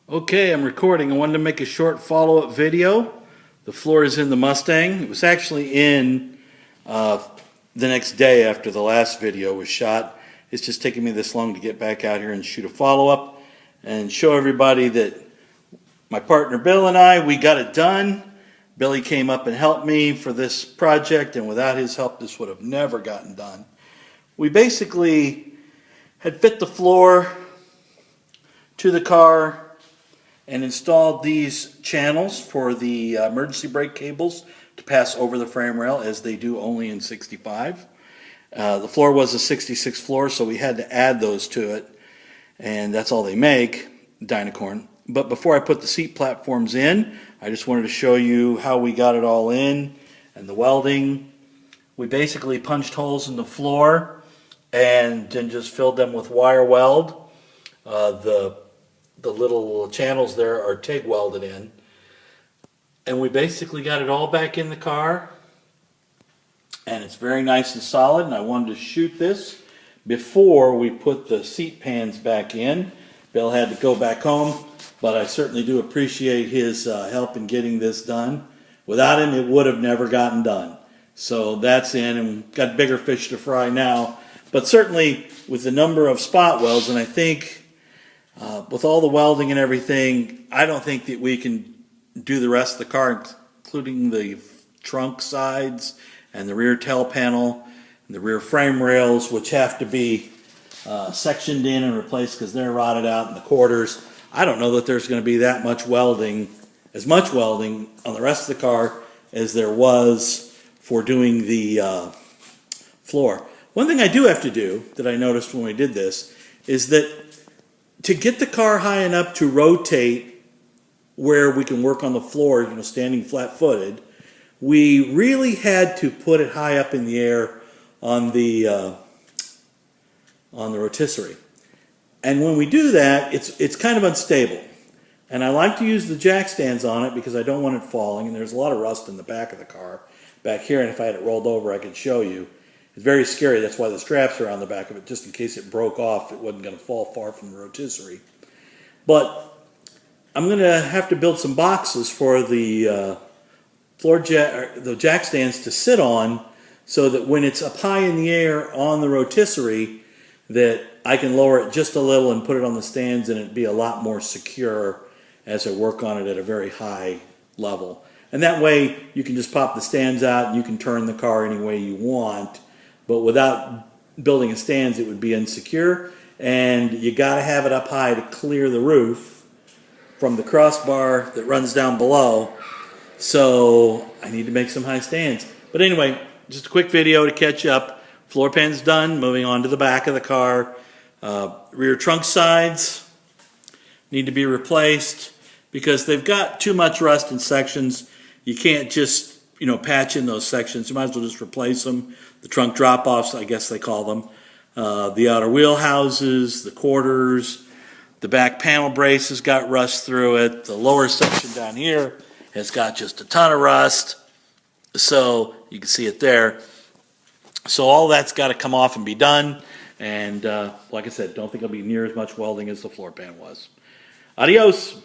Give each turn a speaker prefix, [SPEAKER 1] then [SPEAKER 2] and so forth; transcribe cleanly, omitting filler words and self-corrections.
[SPEAKER 1] Okay, I'm recording. I wanted to make a short follow-up video. The floor is in the Mustang. It was actually in the next day after the last video was shot. It's just taking me this long to get back out here and shoot a follow-up and show everybody that my partner Bill and I, we got it done. Billy came up and helped me for this project, and without his help this would have never gotten done. We basically had fit the floor to the car and installed these channels for the emergency brake cables to pass over the frame rail, as they do only in 65. The floor was a 66 floor, so we had to add those to it, and that's all they make, Dynacorn. But before I put the seat platforms in, I just wanted to show you how we got it all in and the welding. We basically punched holes in the floor and then just filled them with wire weld. The little channels there are TIG welded in. And we basically got it all back in the car. And it's very nice and solid. And I wanted to shoot this before we put the seat pans back in. Bill had to go back home, but I certainly do appreciate his help in getting this done. Without him, it would have never gotten done. So that's in, and we've got bigger fish to fry now. But certainly with the number of spot welds, and I think with all the welding and everything, I don't think that we can do the rest of the car, including the trunk sides and the rear tail panel and the rear frame rails, which have to be sectioned in and replaced because they're rotted out in the quarters. I don't know that there's going to be that much welding, as much welding on the rest of the car as there was for doing the floor. One thing I do have to do that I noticed when we did this is that to get the car high enough to rotate where we can work on the floor, standing flat-footed, we really had to put it high up in the air on the rotisserie. And when we do that, it's kind of unstable. And I like to use the jack stands on it because I don't want it falling. And there's a lot of rust in the back of the car back here. And if I had it rolled over, I could show you. It's very scary. That's why the straps are on the back of it, just in case it broke off. It wasn't going to fall far from the rotisserie. But I'm going to have to build some boxes for the the jack stands to sit on, so that when it's up high in the air on the rotisserie, that I can lower it just a little and put it on the stands, and it'd be a lot more secure as I work on it at a very high level. And that way you can just pop the stands out and you can turn the car any way you want. But without building a stands, it would be insecure, and you got to have it up high to clear the roof from the crossbar that runs down below. So I need to make some high stands. But anyway, just a quick video to catch up. Floor pan's done. Moving on to the back of the car. Rear trunk sides need to be replaced because they've got too much rust in sections. You can't just patch in those sections. You might as well just replace them. The trunk drop-offs, I guess they call them. The outer wheel houses, the quarters, the back panel brace has got rust through it. The lower section down here has got just a ton of rust. So you can see it there. So all that's got to come off and be done. And like I said, don't think it'll be near as much welding as the floor pan was. Adios.